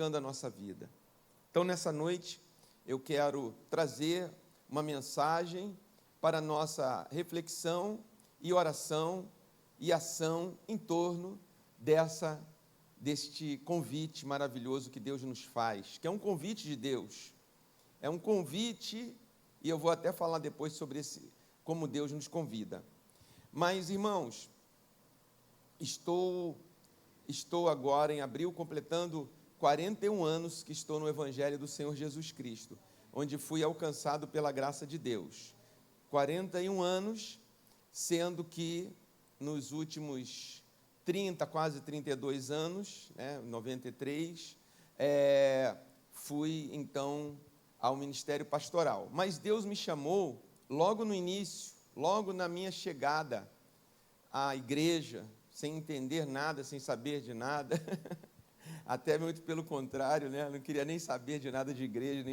a nossa vida. Então, nessa noite, eu quero trazer uma mensagem para a nossa reflexão e oração e ação em torno deste convite maravilhoso que Deus nos faz, que é um convite de Deus. É um convite, e eu vou até falar depois sobre como Deus nos convida. Mas, irmãos, estou agora em abril completando 41 anos que estou no Evangelho do Senhor Jesus Cristo, onde fui alcançado pela graça de Deus. 41 anos, sendo que nos últimos 30, quase 32 anos, 93, fui então ao ministério pastoral. Mas Deus me chamou logo no início, logo na minha chegada à igreja, sem entender nada, sem saber de nada, até muito pelo contrário, não queria nem saber de nada de igreja,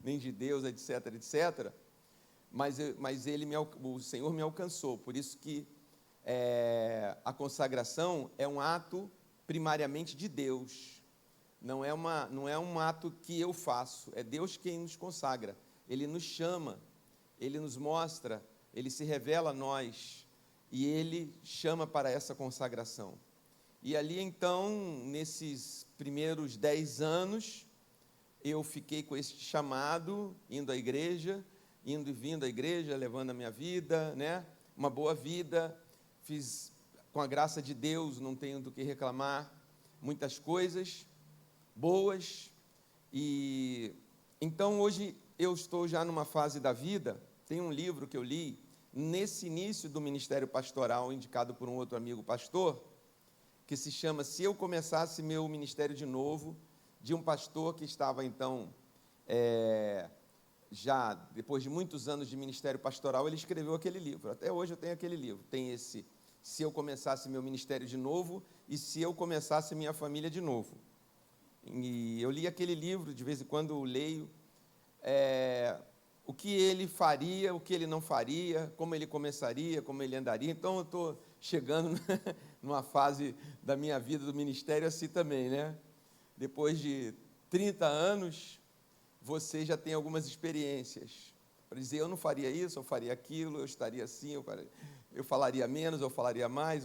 nem de Deus, etc, etc. Mas o Senhor me alcançou, por isso que a consagração é um ato primariamente de Deus, não é um ato que eu faço, é Deus quem nos consagra, Ele nos chama, Ele nos mostra, Ele se revela a nós, e Ele chama para essa consagração. E ali então, nesses primeiros 10 anos, eu fiquei com esse chamado, indo à igreja, indo e vindo à igreja, levando a minha vida, uma boa vida, fiz com a graça de Deus, não tenho do que reclamar, muitas coisas boas, e então hoje eu estou já numa fase da vida, tem um livro que eu li, nesse início do ministério pastoral, indicado por um outro amigo pastor, que se chama Se Eu Começasse Meu Ministério de Novo, de um pastor que estava então, já depois de muitos anos de ministério pastoral, ele escreveu aquele livro, até hoje eu tenho aquele livro, tem esse Se Eu Começasse Meu Ministério de Novo e Se Eu Começasse Minha Família de Novo. E eu li aquele livro, de vez em quando eu leio, o que ele faria, o que ele não faria, como ele começaria, como ele andaria. Então, eu estou chegando numa fase da minha vida do ministério assim também, Depois de 30 anos, você já tem algumas experiências para dizer, eu não faria isso, eu faria aquilo, eu estaria assim, eu falaria menos, eu falaria mais,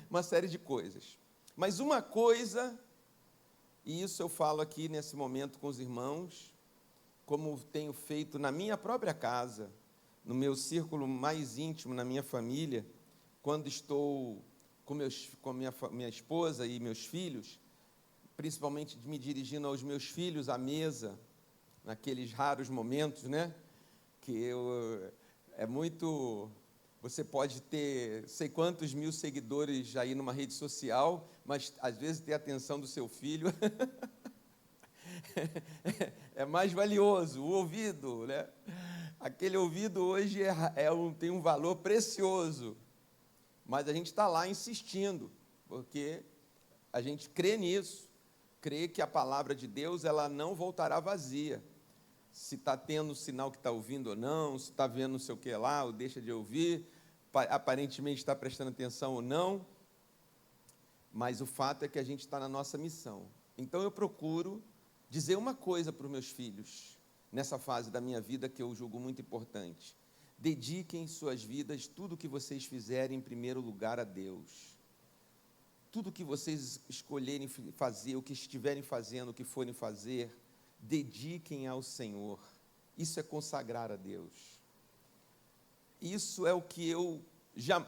uma série de coisas. Mas uma coisa, e isso eu falo aqui nesse momento com os irmãos, como tenho feito na minha própria casa, no meu círculo mais íntimo, na minha família, quando estou com minha esposa e meus filhos, principalmente me dirigindo aos meus filhos à mesa, naqueles raros momentos, que você pode ter sei quantos mil seguidores aí numa rede social, mas às vezes ter a atenção do seu filho é mais valioso, o ouvido, Aquele ouvido hoje tem um valor precioso, mas a gente está lá insistindo, porque a gente crê nisso, crê que a palavra de Deus ela não voltará vazia. Se está tendo o sinal que está ouvindo ou não, se está vendo não sei o que lá, ou deixa de ouvir, aparentemente está prestando atenção ou não, mas o fato é que a gente está na nossa missão. Então eu procuro dizer uma coisa para os meus filhos, nessa fase da minha vida que eu julgo muito importante: dediquem suas vidas, tudo que vocês fizerem em primeiro lugar a Deus. Tudo que vocês escolherem fazer, o que estiverem fazendo, o que forem fazer, dediquem ao Senhor. Isso é consagrar a Deus. Isso é o que eu já,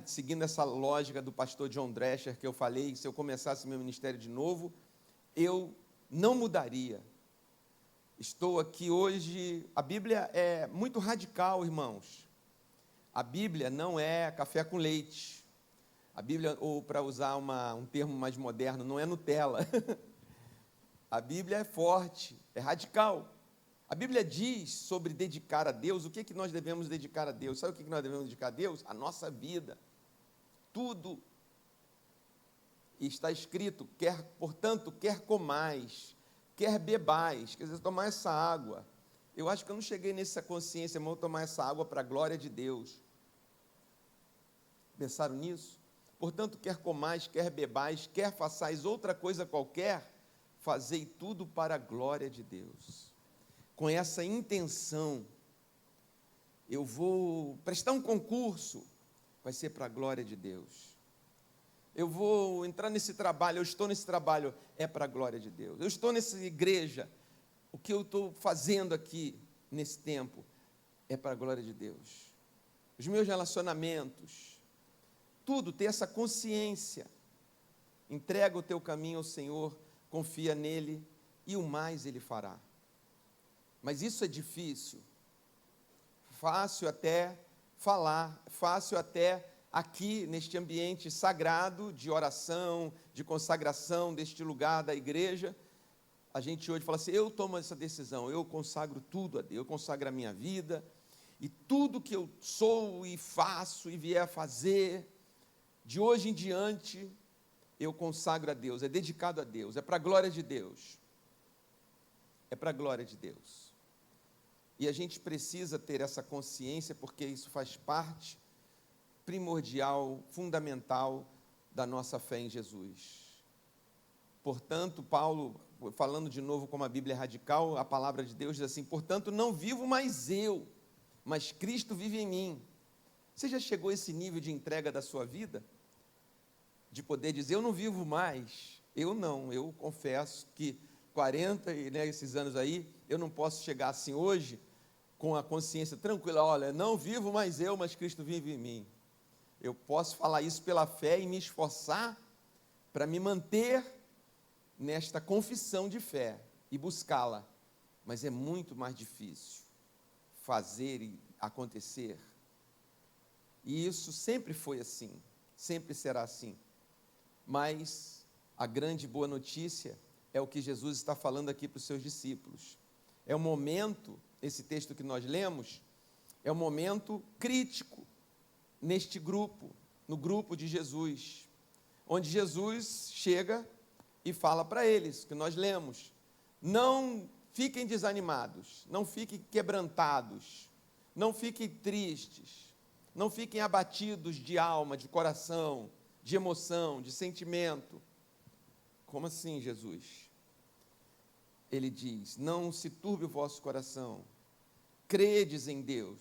seguindo essa lógica do pastor John Drescher que eu falei, se eu começasse meu ministério de novo, eu não mudaria. Estou aqui hoje, a Bíblia é muito radical, irmãos. A Bíblia não é café com leite. A Bíblia, ou para usar um termo mais moderno, não é Nutella. A Bíblia é forte, é radical. A Bíblia diz sobre dedicar a Deus, o que nós devemos dedicar a Deus? Sabe o que nós devemos dedicar a Deus? A nossa vida. Tudo. E está escrito, portanto, quer comais, quer bebais, quer dizer, tomar essa água. Eu acho que eu não cheguei nessa consciência, mas vou tomar essa água para a glória de Deus. Pensaram nisso? Portanto, quer comais, quer bebais, quer façais outra coisa qualquer, fazei tudo para a glória de Deus. Com essa intenção, eu vou prestar um concurso, vai ser para a glória de Deus. Eu vou entrar nesse trabalho, eu estou nesse trabalho, é para a glória de Deus. Eu estou nessa igreja, o que eu estou fazendo aqui nesse tempo é para a glória de Deus. Os meus relacionamentos, tudo, ter essa consciência. Entrega o teu caminho ao Senhor, confia nele e o mais ele fará. Mas isso é difícil. Fácil até falar, fácil até aqui neste ambiente sagrado de oração, de consagração deste lugar da igreja, a gente hoje fala assim, eu tomo essa decisão, eu consagro tudo a Deus, eu consagro a minha vida, e tudo que eu sou e faço e vier a fazer, de hoje em diante, eu consagro a Deus, é dedicado a Deus, é para a glória de Deus. É para a glória de Deus. E a gente precisa ter essa consciência, porque isso faz parte primordial, fundamental da nossa fé em Jesus. Portanto, Paulo, falando de novo como a Bíblia é radical, a palavra de Deus diz assim, portanto, não vivo mais eu, mas Cristo vive em mim. Você já chegou a esse nível de entrega da sua vida? De poder dizer, eu não vivo mais. Eu não, eu confesso que 40, esses anos aí, eu não posso chegar assim hoje, com a consciência tranquila, olha, não vivo mais eu, mas Cristo vive em mim. Eu posso falar isso pela fé e me esforçar para me manter nesta confissão de fé e buscá-la, mas é muito mais difícil fazer e acontecer. E isso sempre foi assim, sempre será assim. Mas a grande boa notícia é o que Jesus está falando aqui para os seus discípulos. É um momento, esse texto que nós lemos, é um momento crítico neste grupo, no grupo de Jesus, onde Jesus chega e fala para eles, que nós lemos, não fiquem desanimados, não fiquem quebrantados, não fiquem tristes, não fiquem abatidos de alma, de coração, de emoção, de sentimento. Como assim, Jesus? Ele diz, não se turbe o vosso coração, credes em Deus,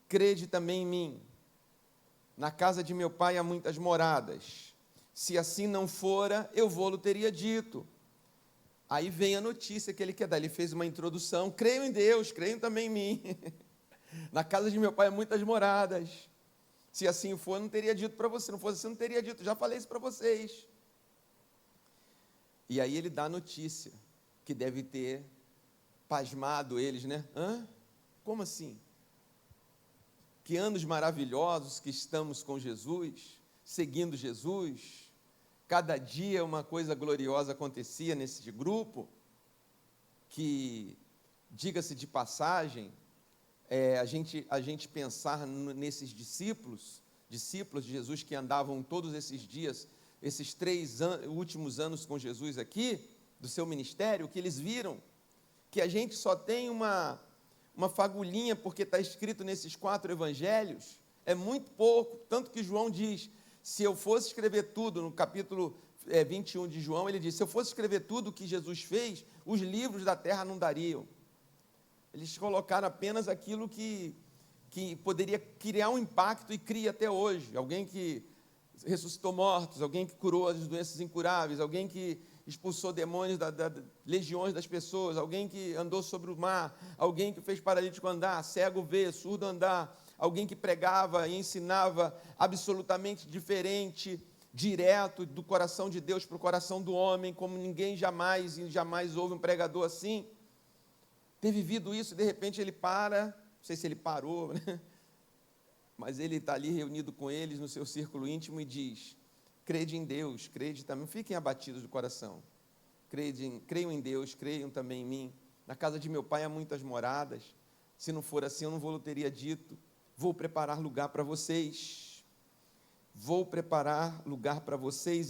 crede também em mim. Na casa de meu pai há muitas moradas. Se assim não fora, eu vou-lo teria dito. Aí vem a notícia que ele quer dar. Ele fez uma introdução. Creio em Deus, creio também em mim. Na casa de meu pai há muitas moradas. Se assim for, eu não teria dito para você. Não fosse assim, eu não teria dito. Já falei isso para vocês. E aí ele dá a notícia, que deve ter pasmado eles, né? Hã? Como assim? Que anos maravilhosos que estamos com Jesus, seguindo Jesus, cada dia uma coisa gloriosa acontecia nesse grupo, que, diga-se de passagem, a gente pensar nesses discípulos de Jesus que andavam todos esses dias, esses 3 últimos anos com Jesus aqui, do seu ministério, que eles viram, que a gente só tem uma fagulhinha, porque está escrito nesses 4 evangelhos, é muito pouco, tanto que João diz, se eu fosse escrever tudo, no capítulo 21 de João, ele diz, se eu fosse escrever tudo o que Jesus fez, os livros da terra não dariam. Eles colocaram apenas aquilo que poderia criar um impacto e cria até hoje, alguém que ressuscitou mortos, alguém que curou as doenças incuráveis, alguém que expulsou demônios legiões das pessoas, alguém que andou sobre o mar, alguém que fez paralítico andar, cego ver, surdo andar, alguém que pregava e ensinava absolutamente diferente, direto do coração de Deus para o coração do homem, como ninguém jamais houve um pregador assim. Ter vivido isso, de repente ele para, não sei se ele parou, né? Mas ele está ali reunido com eles no seu círculo íntimo e diz, crede em Deus, crede também, fiquem abatidos do coração, creiam em Deus, creiam também em mim, na casa de meu pai há muitas moradas, se não for assim eu não vou teria dito, vou preparar lugar para vocês,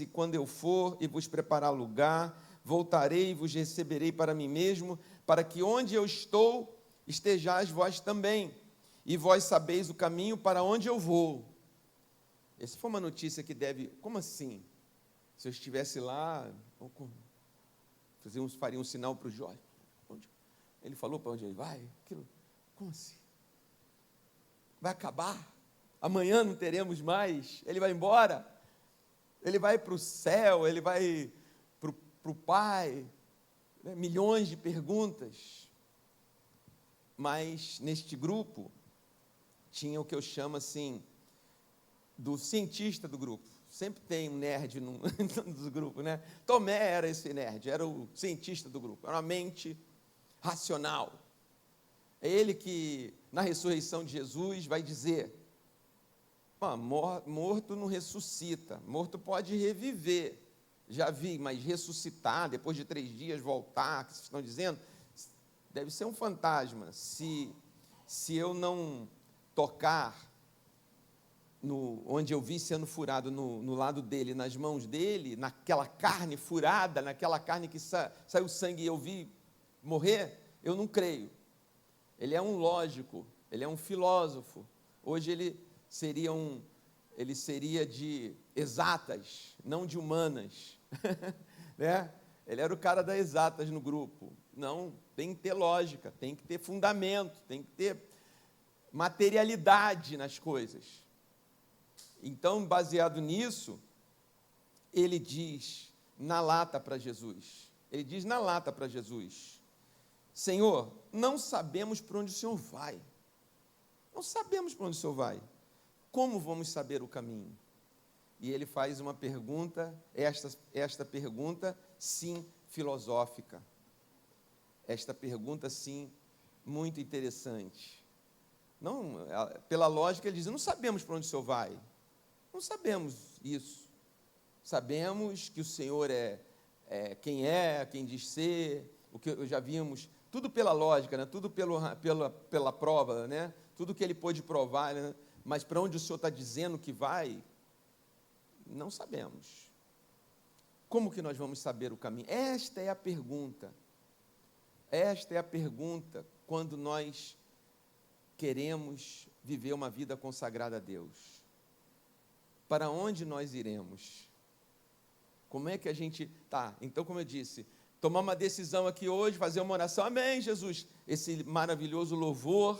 e quando eu for e vos preparar lugar, voltarei e vos receberei para mim mesmo, para que onde eu estou, estejais vós também, e vós sabeis o caminho para onde eu vou. Essa foi uma notícia que deve, como assim? Se eu estivesse lá, faria um sinal para o Jorge. Ele falou para onde ele vai? Aquilo, como assim? Vai acabar? Amanhã não teremos mais? Ele vai embora? Ele vai para o céu? Ele vai para o Pai? Milhões de perguntas. Mas neste grupo tinha o que eu chamo assim do cientista do grupo. Sempre tem um nerd no grupo, né? Tomé era esse nerd, era o cientista do grupo, era uma mente racional. É ele que, na ressurreição de Jesus, vai dizer: morto não ressuscita, morto pode reviver. Já vi, mas ressuscitar, depois de 3 dias voltar, que vocês estão dizendo, deve ser um fantasma. Se eu não tocar onde eu vi sendo furado no lado dele, nas mãos dele, naquela carne furada, naquela carne que saiu sangue e eu vi morrer, eu não creio. Ele é um lógico, ele é um filósofo. Hoje ele seria de exatas, não de humanas. Né? Ele era o cara das exatas no grupo. Não, tem que ter lógica, tem que ter fundamento, tem que ter materialidade nas coisas. Então, baseado nisso, ele diz na lata para Jesus, Senhor, não sabemos para onde o Senhor vai. Não sabemos para onde o Senhor vai. Como vamos saber o caminho? E ele faz uma pergunta, esta pergunta, sim, filosófica. Esta pergunta, sim, muito interessante. Não, pela lógica, ele diz: não sabemos para onde o Senhor vai. Não sabemos isso. Sabemos que o Senhor é quem diz ser, o que já vimos, tudo pela lógica, né? Tudo pela prova, né? Tudo que ele pôde provar, né? Mas para onde o Senhor está dizendo que vai, não sabemos. Como que nós vamos saber o caminho? Esta é a pergunta. Esta é a pergunta quando nós queremos viver uma vida consagrada a Deus. Para onde nós iremos? Como é que a gente... Então, como eu disse, tomar uma decisão aqui hoje, fazer uma oração. Amém, Jesus. Esse maravilhoso louvor,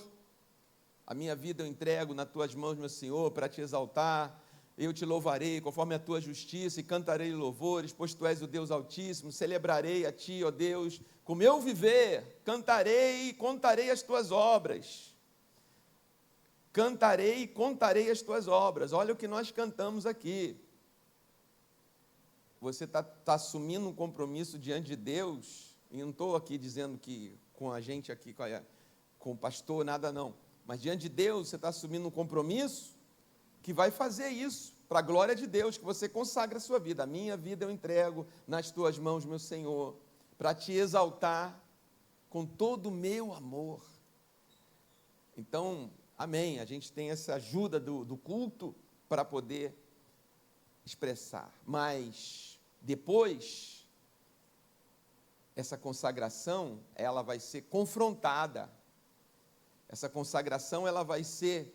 a minha vida eu entrego nas tuas mãos, meu Senhor, para te exaltar. Eu te louvarei conforme a tua justiça e cantarei louvores, pois tu és o Deus Altíssimo. Celebrarei a ti, ó Deus, com meu viver. Cantarei e contarei as tuas obras. Cantarei e contarei as tuas obras. Olha o que nós cantamos aqui. Você está assumindo um compromisso diante de Deus, e não estou aqui dizendo que com a gente aqui, com o pastor, nada não, mas diante de Deus você está assumindo um compromisso que vai fazer isso, para a glória de Deus, que você consagra a sua vida. A minha vida eu entrego nas tuas mãos, meu Senhor, para te exaltar com todo o meu amor. Então, amém, a gente tem essa ajuda do culto para poder expressar, mas depois, essa consagração, ela vai ser confrontada, essa consagração, ela vai ser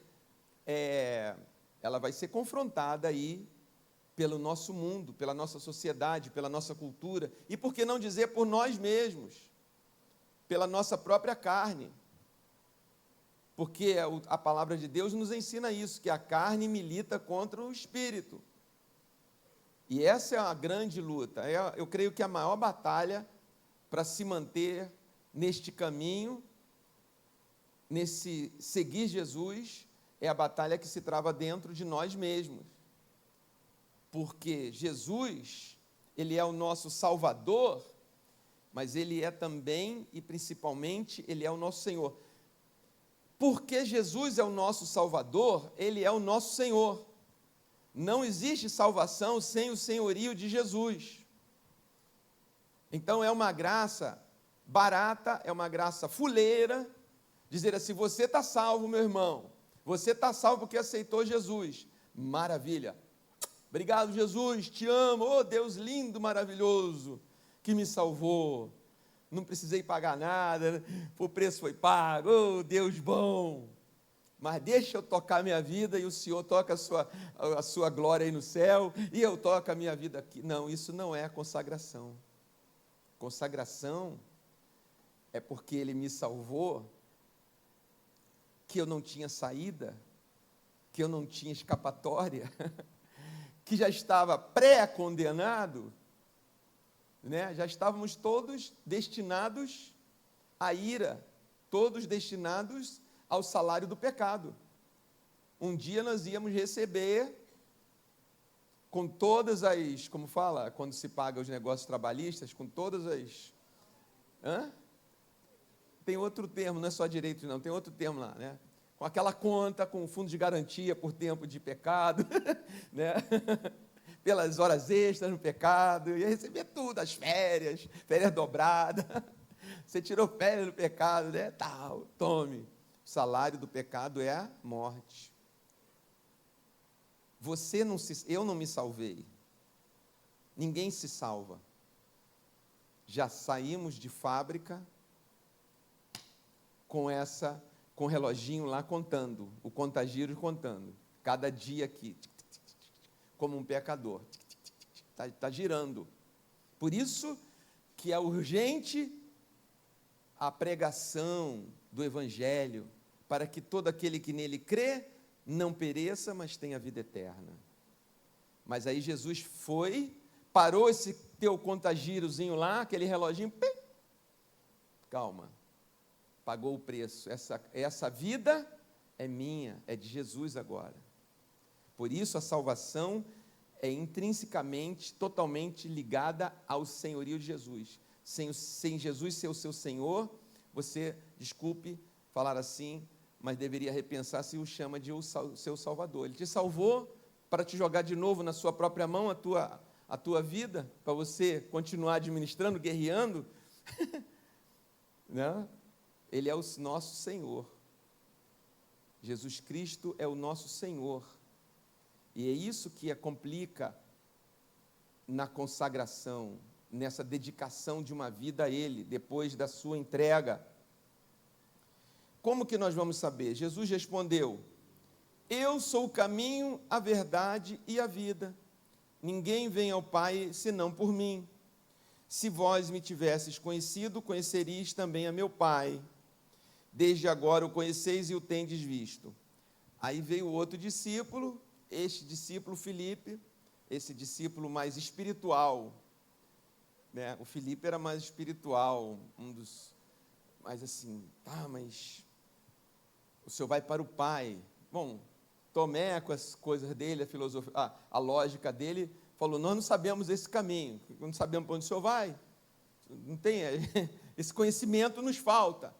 confrontada aí pelo nosso mundo, pela nossa sociedade, pela nossa cultura, e por que não dizer por nós mesmos, pela nossa própria carne. Porque a palavra de Deus nos ensina isso, que a carne milita contra o espírito. E essa é a grande luta. Eu creio que a maior batalha para se manter neste caminho, nesse seguir Jesus, é a batalha que se trava dentro de nós mesmos. Porque Jesus, Ele é o nosso Salvador, mas Ele é também e principalmente, Ele é o nosso Senhor. Porque Jesus é o nosso Salvador, Ele é o nosso Senhor. Não existe salvação sem o senhorio de Jesus. Então é uma graça barata, é uma graça fuleira, dizer assim: você está salvo, meu irmão, você está salvo porque aceitou Jesus. Maravilha, obrigado, Jesus, te amo, oh Deus lindo, maravilhoso, que me salvou, não precisei pagar nada, o preço foi pago, oh Deus bom. Mas deixa eu tocar minha vida e o Senhor toca a sua glória aí no céu e eu toco a minha vida aqui. Não, isso não é a consagração. Consagração é porque Ele me salvou, que eu não tinha saída, que eu não tinha escapatória, que já estava pré-condenado, né? Já estávamos todos destinados à ira, todos destinados ao salário do pecado. Um dia nós íamos receber, com todas as, como fala, quando se paga os negócios trabalhistas, com todas as... Tem outro termo, não é só direito não, tem outro termo lá, né? Com aquela conta, com o fundo de garantia por tempo de pecado, né? Pelas horas extras no pecado, ia receber tudo, as férias dobradas, você tirou férias no pecado, né? Tal, tome. O salário do pecado é a morte. Eu não me salvei. Ninguém se salva. Já saímos de fábrica com o reloginho lá contando, o contagiros contando, cada dia aqui, como um pecador, está girando. Por isso que é urgente a pregação do Evangelho, para que todo aquele que nele crê, não pereça, mas tenha vida eterna. Mas aí Jesus parou esse teu contagirozinho lá, aquele reloginho, calma, pagou o preço, essa vida é minha, é de Jesus agora. Por isso a salvação é intrinsecamente, totalmente ligada ao senhorio de Jesus. Sem Jesus ser o seu Senhor, você, desculpe falar assim, mas deveria repensar se o chama de o seu Salvador. Ele te salvou para te jogar de novo na sua própria mão a tua vida, para você continuar administrando, guerreando. Não? Ele é o nosso Senhor. Jesus Cristo é o nosso Senhor. E é isso que complica na consagração, nessa dedicação de uma vida a Ele, depois da sua entrega. Como que nós vamos saber? Jesus respondeu: eu sou o caminho, a verdade e a vida. Ninguém vem ao Pai senão por mim. Se vós me tivesses conhecido, conheceríeis também a meu Pai. Desde agora o conheceis e o tendes visto. Aí veio outro discípulo, este discípulo Filipe, esse discípulo mais espiritual, né? O Filipe era mais espiritual, mais assim, mas o senhor vai para o Pai. Bom, Tomé, com as coisas dele, a filosofia, a lógica dele, falou: nós não sabemos esse caminho, não sabemos para onde o senhor vai, não tem, esse conhecimento nos falta,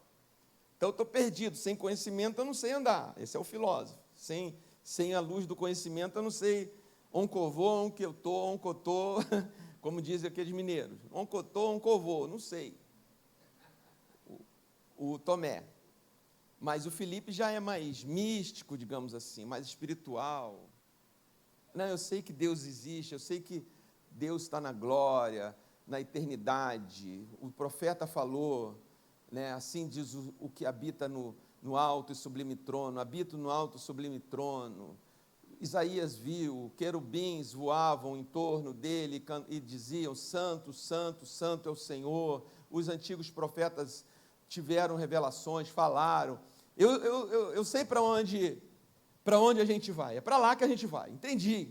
então eu estou perdido, sem conhecimento eu não sei andar. Esse é o filósofo, sem a luz do conhecimento eu não sei onde eu vou, onde eu estou, onde eu estou, como dizem aqueles mineiros, onde eu estou, onde eu vou, não sei. O Tomé. Mas o Filipe já é mais místico, digamos assim, mais espiritual. Não, eu sei que Deus existe, eu sei que Deus está na glória, na eternidade. O profeta falou, né, assim diz o que habita no alto e sublime trono, habito no alto e sublime trono. Isaías viu, querubins voavam em torno dele e diziam: santo, santo, santo é o Senhor. Os antigos profetas tiveram revelações, falaram. Eu sei para onde a gente vai, é para lá que a gente vai, entendi,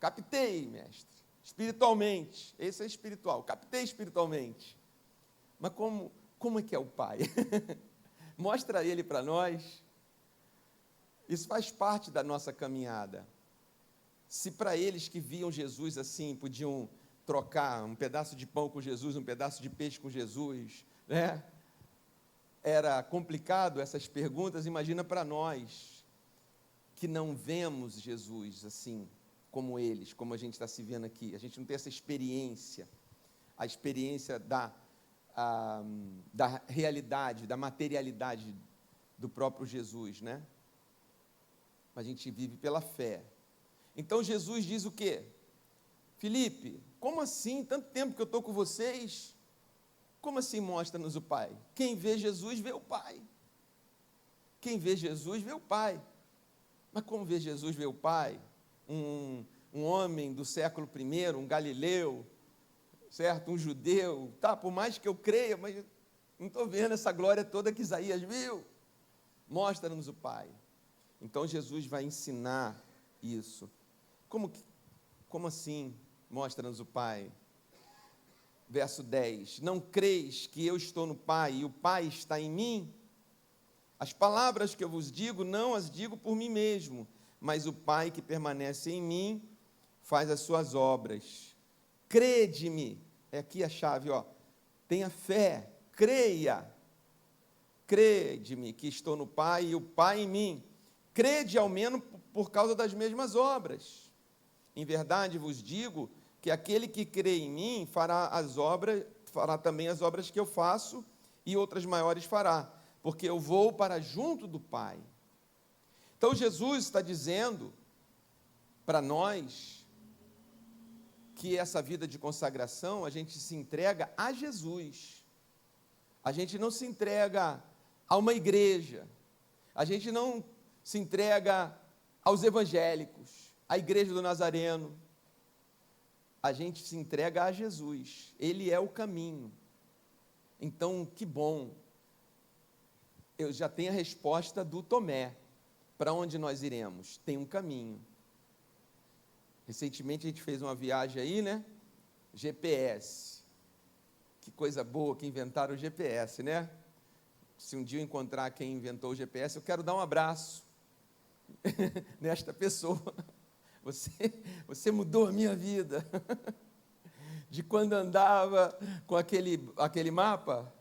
captei, mestre, espiritualmente, esse é espiritual, captei espiritualmente, mas como é que é o Pai? Mostra Ele para nós. Isso faz parte da nossa caminhada. Se para eles que viam Jesus assim, podiam trocar um pedaço de pão com Jesus, um pedaço de peixe com Jesus, né? Era complicado essas perguntas, imagina para nós, que não vemos Jesus assim, como eles, como a gente está se vendo aqui. A gente não tem essa experiência, a experiência da realidade, da materialidade do próprio Jesus, né? A gente vive pela fé. Então Jesus diz o quê? Filipe, como assim? Tanto tempo que eu estou com vocês, como assim mostra-nos o Pai? Quem vê Jesus vê o Pai. Quem vê Jesus vê o Pai. Mas como vê Jesus vê o Pai? Um homem do século I, um galileu, certo? Um judeu, tá? Por mais que eu creia, mas não estou vendo essa glória toda que Isaías viu. Mostra-nos o Pai. Então Jesus vai ensinar isso. Como assim? Mostra-nos o Pai. Verso 10: não creis que eu estou no Pai e o Pai está em mim? As palavras que eu vos digo, não as digo por mim mesmo, mas o Pai que permanece em mim faz as suas obras. Crede-me, é aqui a chave, ó. Tenha fé, creia. Crede-me que estou no Pai e o Pai em mim. Crede ao menos por causa das mesmas obras. Em verdade vos digo que aquele que crê em mim fará também as obras que eu faço e outras maiores fará, porque eu vou para junto do Pai. Então Jesus está dizendo para nós que essa vida de consagração, a gente se entrega a Jesus. A gente não se entrega a uma igreja. A gente não se entrega aos evangélicos, à igreja do Nazareno. A gente se entrega a Jesus. Ele é o caminho. Então, que bom. Eu já tenho a resposta do Tomé. Para onde nós iremos? Tem um caminho. Recentemente a gente fez uma viagem aí, né? GPS. Que coisa boa que inventaram o GPS, né? Se um dia eu encontrar quem inventou o GPS, eu quero dar um abraço nesta pessoa. Você mudou a minha vida. De quando andava com aquele mapa,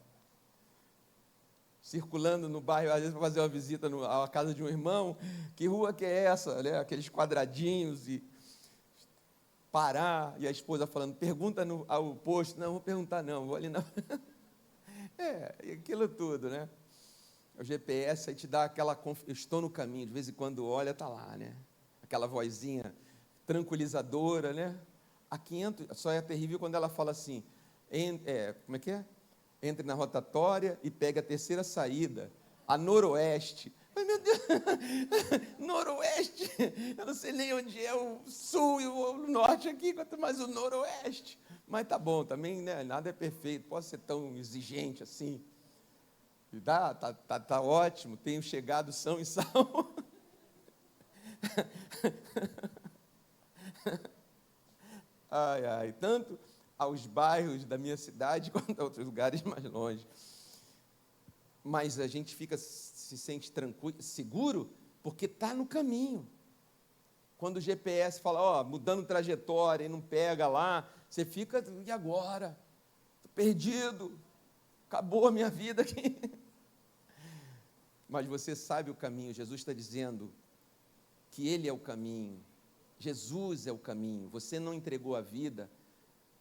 circulando no bairro, às vezes para fazer uma visita à casa de um irmão, que rua que é essa? Né? Aqueles quadradinhos e parar, e a esposa falando, pergunta ao posto, não, vou perguntar não, vou ali não. E aquilo tudo, né? O GPS aí te dá eu estou no caminho, de vez em quando olha, está lá, né? Aquela vozinha tranquilizadora, né? Só é terrível quando ela fala assim, como é que é? Entre na rotatória e pegue a terceira saída, a noroeste. Mas, meu Deus, noroeste, eu não sei nem onde é o sul e o norte aqui, quanto mais o noroeste. Mas tá bom, também, né, nada é perfeito, posso ser tão exigente assim. Tá ótimo, tenho chegado são e salvo. Tanto aos bairros da minha cidade quanto a outros lugares mais longe. Mas a gente se sente tranquilo, seguro, porque está no caminho. Quando o GPS fala, mudando trajetória e não pega lá, você fica, e agora? Estou perdido, acabou a minha vida aqui. Mas você sabe o caminho, Jesus está dizendo que Ele é o caminho, Jesus é o caminho. Você não entregou a vida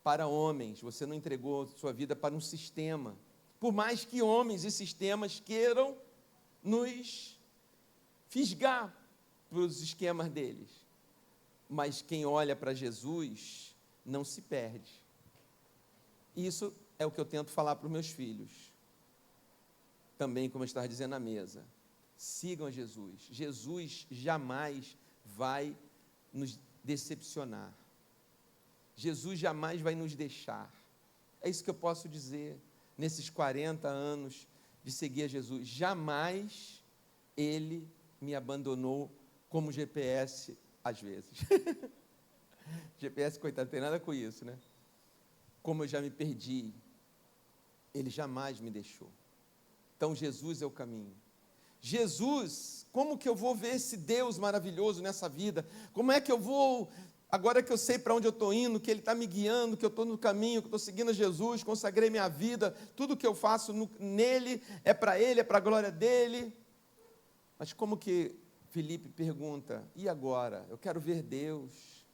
para homens, você não entregou sua vida para um sistema, por mais que homens e sistemas queiram nos fisgar para os esquemas deles, mas quem olha para Jesus não se perde. Isso é o que eu tento falar para os meus filhos, também como eu estava dizendo na mesa, sigam a Jesus. Jesus jamais vai nos decepcionar, Jesus jamais vai nos deixar. É isso que eu posso dizer, nesses 40 anos de seguir a Jesus, jamais Ele me abandonou como GPS, às vezes. GPS, coitado, não tem nada com isso, né? Como eu já me perdi, Ele jamais me deixou. Então, Jesus é o caminho. Jesus, como que eu vou ver esse Deus maravilhoso nessa vida? Como é que eu vou, agora que eu sei para onde eu estou indo, que Ele está me guiando, que eu estou no caminho, que eu estou seguindo a Jesus, consagrei minha vida, tudo que eu faço nele é para Ele, é para a glória dEle. Mas como que Filipe pergunta, e agora? Eu quero ver Deus.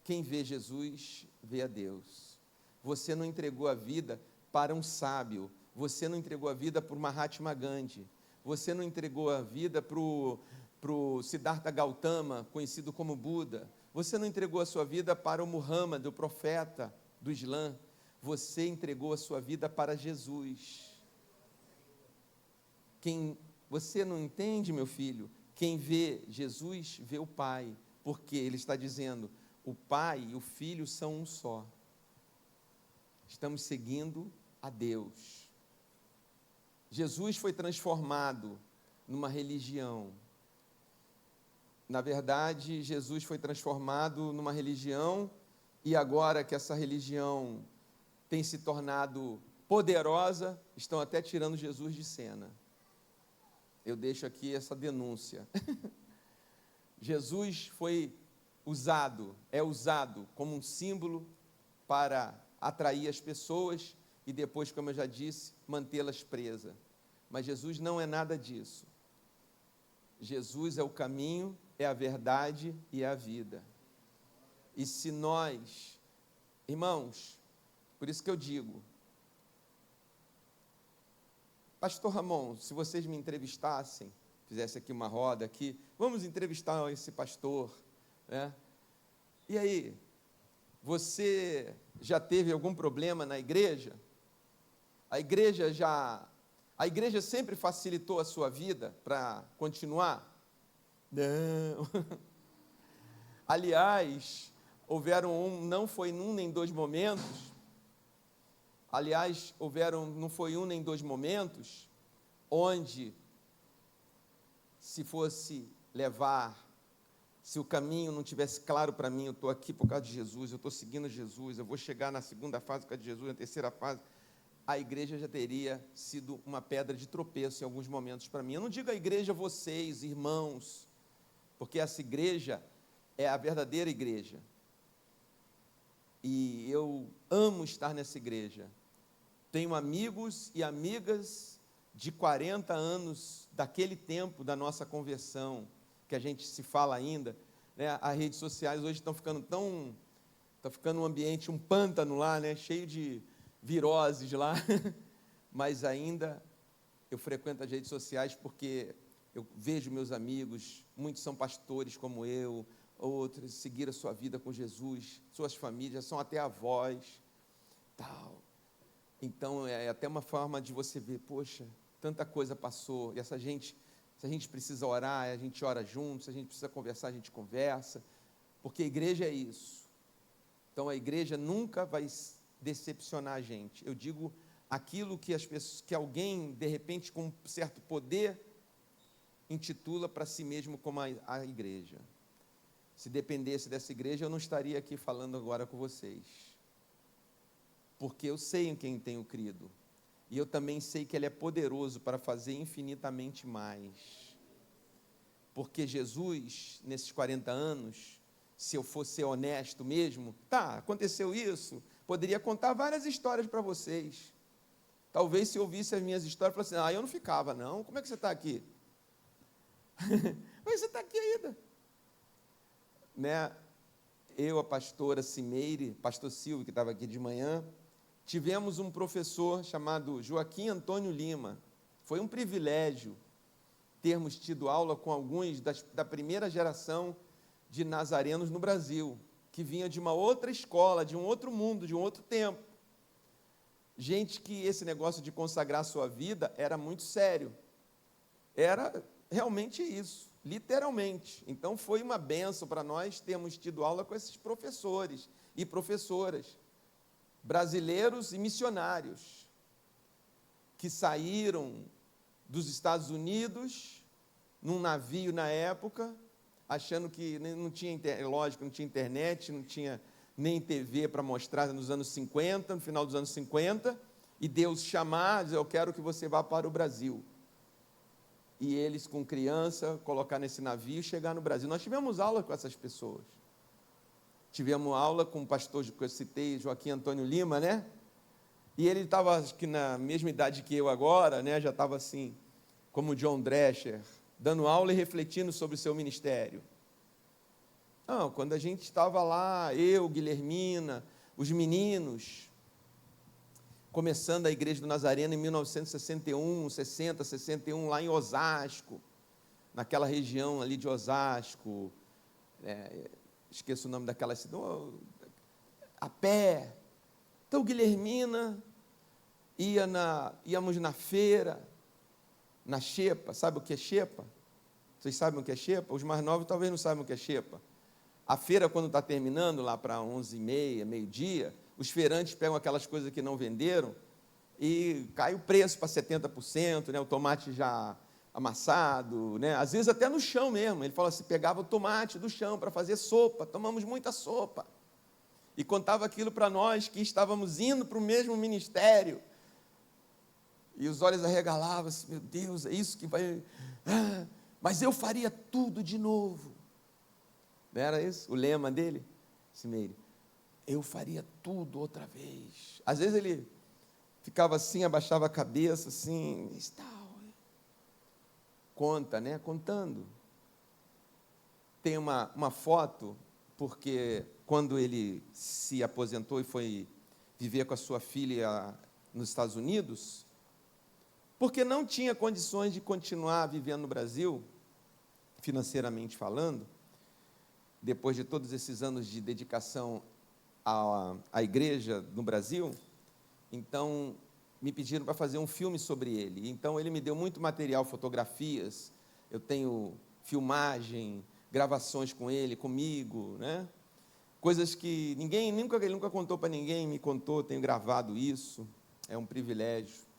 Quem vê Jesus, vê a Deus. Você não entregou a vida para um sábio, você não entregou a vida para o Mahatma Gandhi, você não entregou a vida para o Siddhartha Gautama, conhecido como Buda, você não entregou a sua vida para o Muhammad, o profeta do Islã, você entregou a sua vida para Jesus. Você não entende, meu filho? Quem vê Jesus, vê o Pai, porque Ele está dizendo, o Pai e o Filho são um só. estamos seguindo a Deus. Jesus foi transformado numa religião. Na verdade, Jesus foi transformado numa religião, e agora que essa religião tem se tornado poderosa, estão até tirando Jesus de cena. Eu deixo aqui essa denúncia. Jesus foi é usado como um símbolo para atrair as pessoas e depois, como eu já disse, mantê-las presas. Mas Jesus não é nada disso. Jesus é o caminho, é a verdade e é a vida. E se nós, irmãos, por isso que eu digo, Pastor Ramon, se vocês me entrevistassem, fizessem aqui uma roda aqui, vamos entrevistar esse pastor, né? E aí, você já teve algum problema na igreja? A igreja sempre facilitou a sua vida para continuar? Não. Aliás, não foi um nem dois momentos. Não foi um nem dois momentos onde, se o caminho não tivesse claro para mim, eu estou aqui por causa de Jesus, eu estou seguindo Jesus, eu vou chegar na segunda fase por causa de Jesus, na terceira fase, a igreja já teria sido uma pedra de tropeço em alguns momentos para mim. Eu não digo a igreja vocês, irmãos, porque essa igreja é a verdadeira igreja. E eu amo estar nessa igreja. Tenho amigos e amigas de 40 anos, daquele tempo da nossa conversão, que a gente se fala ainda, né? As redes sociais hoje estão ficando está ficando um ambiente, um pântano lá, né? Cheio de viroses lá, mas ainda eu frequento as redes sociais porque eu vejo meus amigos, muitos são pastores como eu, outros seguiram a sua vida com Jesus, suas famílias, são até avós, tal. Então, é até uma forma de você ver, poxa, tanta coisa passou, e se a gente precisa orar, a gente ora junto, se a gente precisa conversar, a gente conversa, porque a igreja é isso. Então, a igreja nunca vai decepcionar a gente. Eu digo aquilo que alguém, de repente, com um certo poder, intitula para si mesmo como a igreja. Se dependesse dessa igreja, eu não estaria aqui falando agora com vocês. Porque eu sei em quem tenho crido. E eu também sei que Ele é poderoso para fazer infinitamente mais. Porque Jesus, nesses 40 anos, se eu fosse ser honesto mesmo, aconteceu isso, poderia contar várias histórias para vocês. Talvez se eu ouvisse as minhas histórias, falasse assim, eu não ficava não, como é que você está aqui? Mas você está aqui ainda. Né? Eu, a pastora Cimeire, pastor Silvio, que estava aqui de manhã, tivemos um professor chamado Joaquim Antônio Lima. Foi um privilégio termos tido aula com alguns da primeira geração de nazarenos no Brasil, que vinha de uma outra escola, de um outro mundo, de um outro tempo. Gente que esse negócio de consagrar a sua vida era muito sério. Era realmente isso, literalmente. Então foi uma bênção para nós termos tido aula com esses professores e professoras, brasileiros e missionários, que saíram dos Estados Unidos, num navio na época, achando que não tinha, lógico, não tinha internet, não tinha nem TV para mostrar nos anos 50, no final dos anos 50, e Deus chamar, dizer, eu quero que você vá para o Brasil. E eles, com criança, colocar nesse navio e chegar no Brasil. Nós tivemos aula com essas pessoas. Tivemos aula com o pastor que eu citei, Joaquim Antônio Lima, né? E ele estava, acho que na mesma idade que eu agora, né? Já estava assim, como John Drescher, dando aula e refletindo sobre o seu ministério. Não, quando a gente estava lá, eu, Guilhermina, os meninos, começando a Igreja do Nazareno em 1961, 60, 61, lá em Osasco, naquela região ali de Osasco, esqueço o nome daquela cidade, a pé. Então, Guilhermina, íamos na feira, na xepa. Sabe o que é xepa? Vocês sabem o que é xepa? Os mais novos talvez não saibam o que é xepa. A feira, quando está terminando, lá para 11h30, meio-dia, os feirantes pegam aquelas coisas que não venderam e cai o preço para 70%, né? O tomate já amassado, né? Às vezes até no chão mesmo. Ele fala assim, pegava o tomate do chão para fazer sopa, tomamos muita sopa. E contava aquilo para nós que estávamos indo para o mesmo ministério. E os olhos arregalavam assim, meu Deus, é isso que vai... mas eu faria tudo de novo. Não era isso o lema dele? Simeire, eu faria tudo outra vez. Às vezes ele ficava assim, abaixava a cabeça, assim, conta, né? Contando. Tem uma foto, porque quando ele se aposentou e foi viver com a sua filha nos Estados Unidos, porque não tinha condições de continuar vivendo no Brasil, financeiramente falando, depois de todos esses anos de dedicação à igreja no Brasil, então me pediram para fazer um filme sobre ele. Então ele me deu muito material, fotografias, eu tenho filmagem, gravações com ele, comigo, né? Coisas que ele nunca contou para ninguém, me contou, tenho gravado isso, é um privilégio.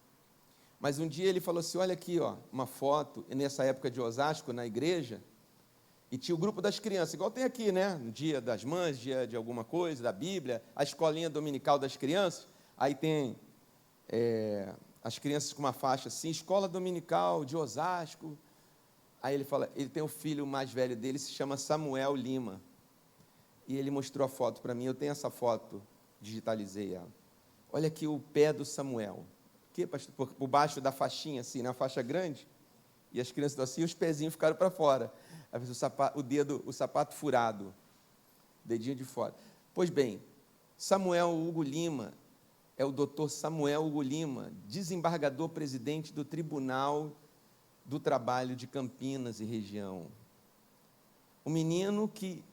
Mas um dia ele falou assim, olha aqui, ó, uma foto, nessa época de Osasco, na igreja, e tinha o grupo das crianças, igual tem aqui, né? No dia das mães, dia de alguma coisa, da Bíblia, a escolinha dominical das crianças, aí tem as crianças com uma faixa assim, escola dominical de Osasco. Aí ele fala, ele tem um filho mais velho dele, se chama Samuel Lima. E ele mostrou a foto para mim, eu tenho essa foto, digitalizei ela. Olha aqui o pé do Samuel. Aqui, por baixo da faixinha, assim, na faixa grande, e as crianças estão assim, os pezinhos ficaram para fora. Às vezes o sapato furado, dedinho de fora. Pois bem, Samuel Hugo Lima é o doutor Samuel Hugo Lima, desembargador presidente do Tribunal do Trabalho de Campinas e região. Um menino que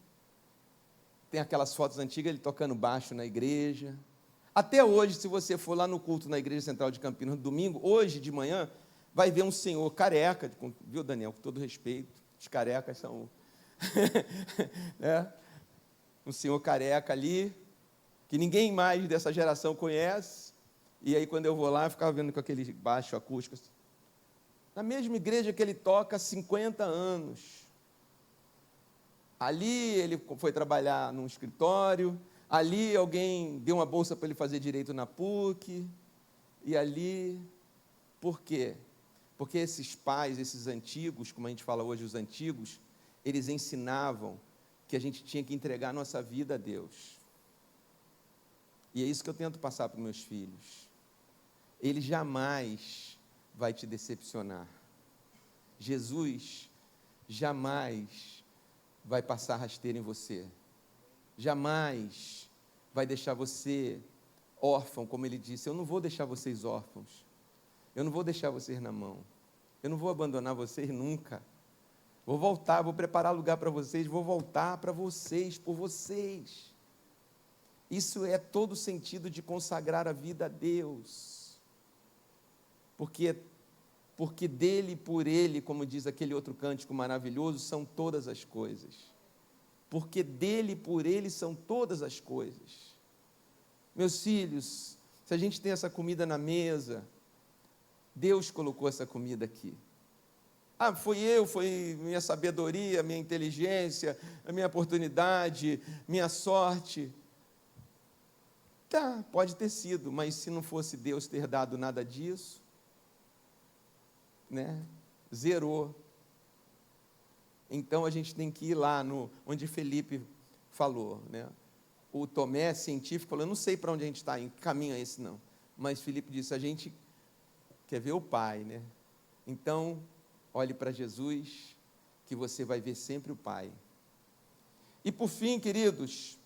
tem aquelas fotos antigas, ele tocando baixo na igreja. Até hoje, se você for lá no culto na Igreja Central de Campinas, no domingo, hoje de manhã, vai ver um senhor careca, viu, Daniel, com todo respeito, os carecas são... um senhor careca ali, que ninguém mais dessa geração conhece, e aí quando eu vou lá, eu ficava vendo com aquele baixo acústico, na mesma igreja que ele toca há 50 anos. Ali ele foi trabalhar num escritório, ali alguém deu uma bolsa para ele fazer direito na PUC, e ali, por quê? Porque esses pais, esses antigos, como a gente fala hoje, os antigos, eles ensinavam que a gente tinha que entregar a nossa vida a Deus. E é isso que eu tento passar para os meus filhos. Ele jamais vai te decepcionar. Jesus jamais vai passar rasteira em você. Jamais vai deixar você órfão, como ele disse. Eu não vou deixar vocês órfãos. Eu não vou deixar vocês na mão. Eu não vou abandonar vocês nunca. Vou voltar, vou preparar lugar para vocês, vou voltar para vocês, por vocês. Isso é todo o sentido de consagrar a vida a Deus. Porque dele e por ele, como diz aquele outro cântico maravilhoso, são todas as coisas. Porque dele e por ele são todas as coisas. Meus filhos, se a gente tem essa comida na mesa, Deus colocou essa comida aqui. Foi minha sabedoria, minha inteligência, a minha oportunidade, minha sorte. Tá, pode ter sido, mas se não fosse Deus ter dado nada disso, né, zerou. Então a gente tem que ir lá onde Felipe falou, né? O Tomé, científico, falou, eu não sei para onde a gente está, em que caminho é esse não. Mas Felipe disse, a gente quer ver o Pai, né? Então, olhe para Jesus, que você vai ver sempre o Pai. E por fim, queridos,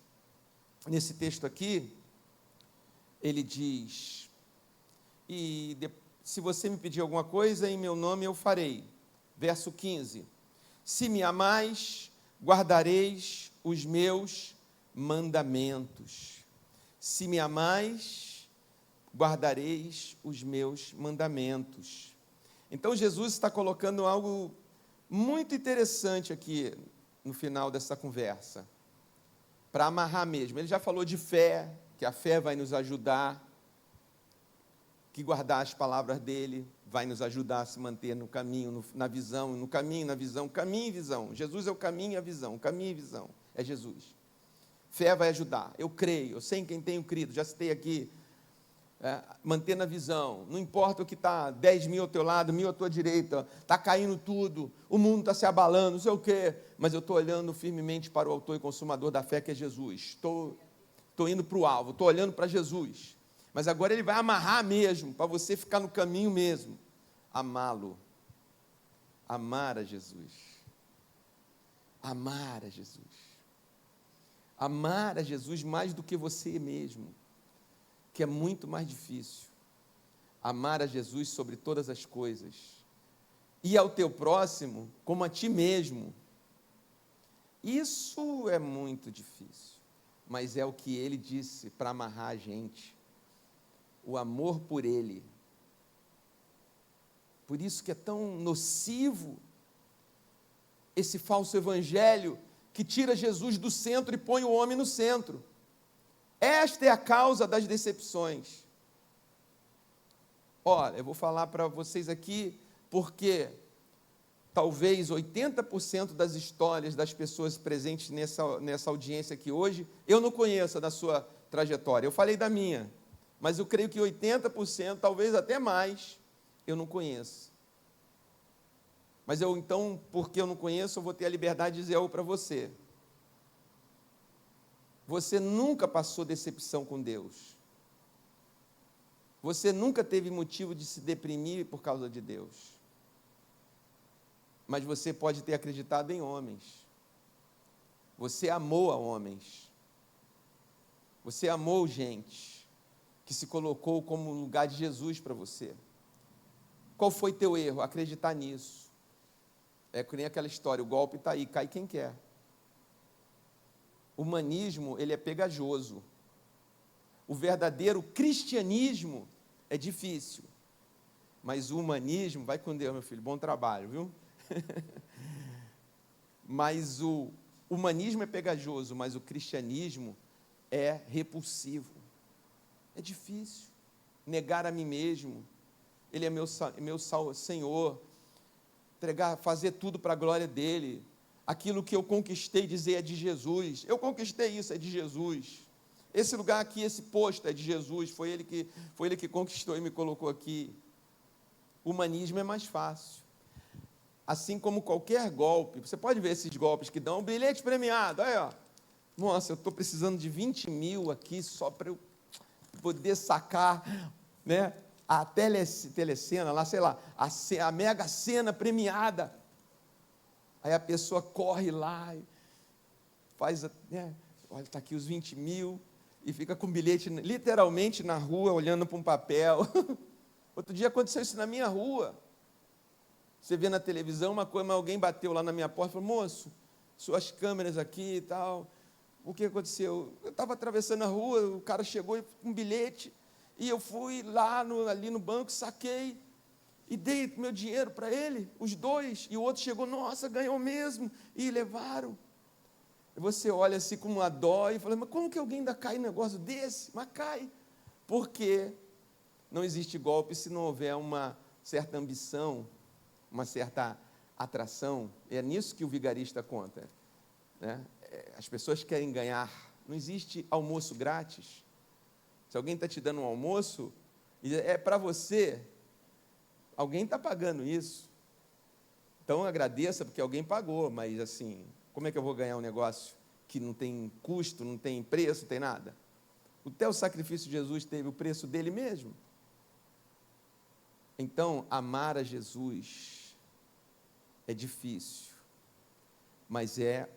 nesse texto aqui, ele diz, se você me pedir alguma coisa, em meu nome eu farei. Verso 15, se me amais, guardareis os meus mandamentos. Se me amais, guardareis os meus mandamentos. Então Jesus está colocando algo muito interessante aqui no final dessa conversa, para amarrar mesmo. Ele já falou de fé, que a fé vai nos ajudar, que guardar as palavras dele vai nos ajudar a se manter no caminho, na visão, no caminho, na visão, caminho e visão. Jesus é o caminho e a visão, caminho e visão, é Jesus. Fé vai ajudar, eu creio, eu sei em quem tenho crido, já citei aqui, manter na visão, não importa o que está, 10 mil ao teu lado, 1000 à tua direita, está caindo tudo, o mundo está se abalando, não sei o quê, mas eu estou olhando firmemente para o autor e consumador da fé, que é Jesus, estou indo para o alvo, estou olhando para Jesus, mas agora ele vai amarrar mesmo, para você ficar no caminho mesmo, amá-lo, amar a Jesus, amar a Jesus, amar a Jesus mais do que você mesmo, que é muito mais difícil, amar a Jesus sobre todas as coisas, e ao teu próximo como a ti mesmo, isso é muito difícil, mas é o que ele disse para amarrar a gente, o amor por ele, por isso que é tão nocivo, esse falso evangelho, que tira Jesus do centro e põe o homem no centro, esta é a causa das decepções. Olha, eu vou falar para vocês aqui, porque talvez 80% das histórias das pessoas presentes nessa audiência aqui hoje, eu não conheço da sua trajetória. Eu falei da minha, mas eu creio que 80%, talvez até mais, eu não conheço. Mas eu então, porque eu não conheço, eu vou ter a liberdade de dizer algo para você. Você nunca passou decepção com Deus. Você nunca teve motivo de se deprimir por causa de Deus. Mas você pode ter acreditado em homens. Você amou a homens. Você amou gente que se colocou como lugar de Jesus para você. Qual foi teu erro? Acreditar nisso. É que nem aquela história, o golpe está aí, cai quem quer. O humanismo, ele é pegajoso. O verdadeiro cristianismo é difícil. Mas o humanismo, vai com Deus, meu filho, bom trabalho, viu? Mas o humanismo é pegajoso, mas o cristianismo é repulsivo. É difícil. Negar a mim mesmo. Ele é meu Senhor. Entregar, fazer tudo para a glória dele. Aquilo que eu conquistei, dizer é de Jesus. Eu conquistei isso, é de Jesus. Esse lugar aqui, esse posto é de Jesus. Foi ele que conquistou e me colocou aqui. O humanismo é mais fácil. Assim como qualquer golpe, você pode ver esses golpes que dão, bilhete premiado, aí ó, nossa, eu estou precisando de 20 mil aqui, só para eu poder sacar, né, a telecena, lá, sei lá, a mega cena premiada, aí a pessoa corre lá, e faz, né, olha, está aqui os 20 mil, e fica com o bilhete, literalmente na rua, olhando para um papel. Outro dia aconteceu isso na minha rua. Você vê na televisão uma coisa, mas alguém bateu lá na minha porta e falou, moço, suas câmeras aqui e tal, o que aconteceu? Eu estava atravessando a rua, o cara chegou com um bilhete, e eu fui lá ali no banco, saquei, e dei meu dinheiro para ele, os dois, e o outro chegou, nossa, ganhou mesmo, e levaram. E você olha assim com uma dó e fala, mas como que alguém ainda cai em um negócio desse? Mas cai, porque não existe golpe se não houver uma certa ambição, uma certa atração. É nisso que o vigarista conta, né? As pessoas querem ganhar. Não existe almoço grátis. Se alguém está te dando um almoço, é para você, alguém está pagando isso. Então agradeça porque alguém pagou, mas assim, como é que eu vou ganhar um negócio que não tem custo, não tem preço, não tem nada? O teu sacrifício de Jesus teve o preço dele mesmo. Então, amar a Jesus é difícil, mas é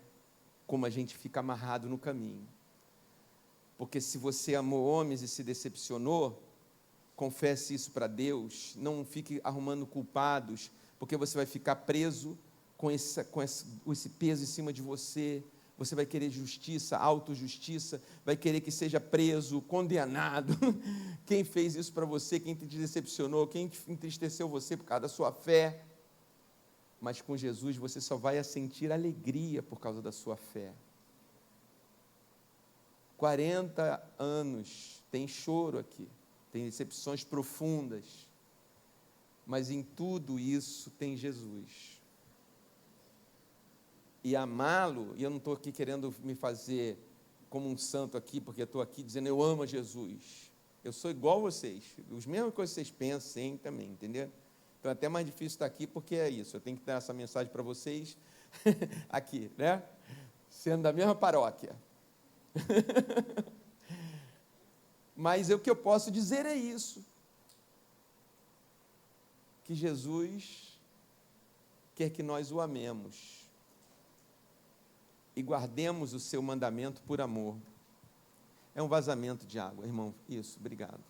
como a gente fica amarrado no caminho. Porque se você amou homens e se decepcionou, confesse isso para Deus, não fique arrumando culpados, porque você vai ficar preso com esse peso em cima de você. Você vai querer justiça, autojustiça, vai querer que seja preso, condenado. Quem fez isso para você, quem te decepcionou, quem entristeceu você por causa da sua fé. Mas com Jesus você só vai sentir alegria por causa da sua fé. 40 anos, tem choro aqui, tem decepções profundas, mas em tudo isso tem Jesus. E amá-lo, e eu não estou aqui querendo me fazer como um santo aqui, porque estou aqui dizendo eu amo a Jesus. Eu sou igual a vocês, as mesmas coisas que vocês pensem também, entendeu? Então é até mais difícil estar aqui, porque é isso, eu tenho que dar essa mensagem para vocês aqui, né? Sendo da mesma paróquia. Mas o que eu posso dizer é isso, que Jesus quer que nós o amemos e guardemos o seu mandamento por amor. É um vazamento de água, irmão, isso, obrigado.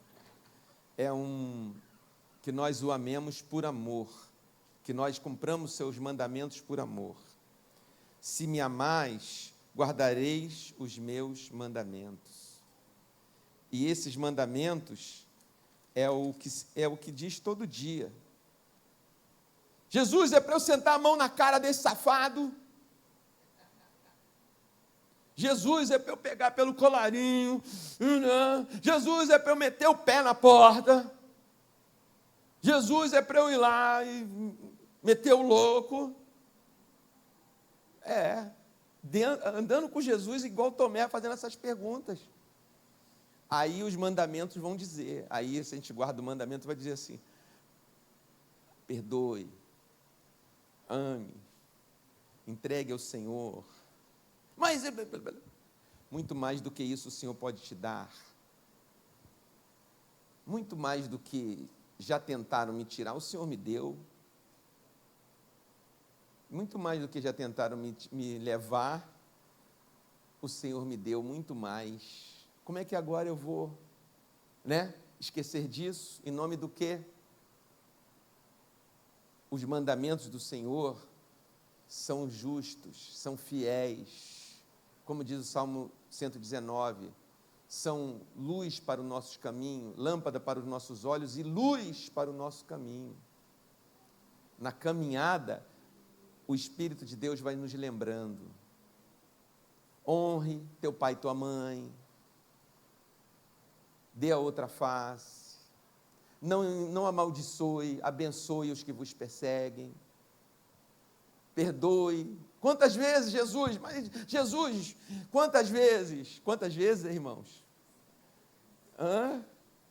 Que nós o amemos por amor, que nós cumpramos seus mandamentos por amor. Se me amais, guardareis os meus mandamentos. E esses mandamentos é o que diz todo dia. Jesus, é para eu sentar a mão na cara desse safado? Jesus, é para eu pegar pelo colarinho? Jesus, é para eu meter o pé na porta? Jesus, é para eu ir lá e meter o louco? Andando com Jesus igual Tomé, fazendo essas perguntas. Aí os mandamentos vão dizer, aí se a gente guarda o mandamento, vai dizer assim: perdoe, ame, entregue ao Senhor. Mas muito mais do que isso o Senhor pode te dar. Muito mais do que já tentaram me tirar, o Senhor me deu. Muito mais do que já tentaram me levar, o Senhor me deu muito mais. Como é que agora eu vou, esquecer disso? Em nome do quê? Os mandamentos do Senhor são justos, são fiéis. Como diz o Salmo 119, são luz para o nosso caminho, lâmpada para os nossos olhos e luz para o nosso caminho. Na caminhada, o Espírito de Deus vai nos lembrando. Honre teu pai e tua mãe. Dê a outra face. Não amaldiçoe, abençoe os que vos perseguem. Perdoe. Quantas vezes, Jesus? Mas, Jesus, quantas vezes? Quantas vezes, irmãos?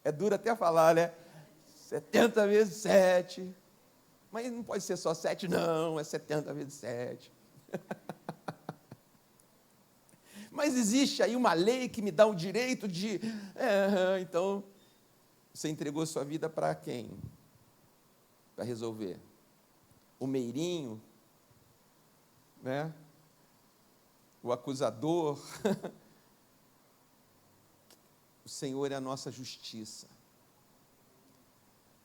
É duro até falar, né? 70 vezes 7. Mas não pode ser só 7, não. É 70 vezes 7. Mas existe aí uma lei que me dá o direito de... Então, você entregou sua vida para quem? Para resolver? O meirinho? O acusador? O Senhor é a nossa justiça.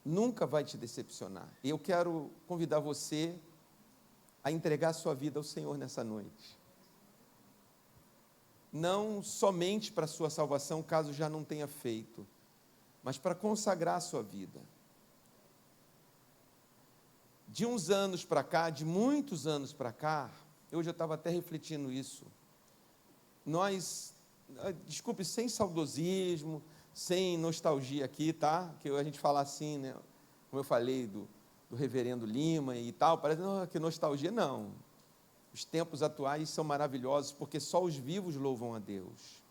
Nunca vai te decepcionar. E eu quero convidar você a entregar sua vida ao Senhor nessa noite. Não somente para a sua salvação, caso já não tenha feito, mas para consagrar a sua vida. De uns anos para cá, de muitos anos para cá, hoje eu estava até refletindo isso, nós, desculpe, sem saudosismo, sem nostalgia aqui, tá? Que a gente fala assim, né? Como eu falei do reverendo Lima e tal, parece que nostalgia, não. Os tempos atuais são maravilhosos, porque só os vivos louvam a Deus.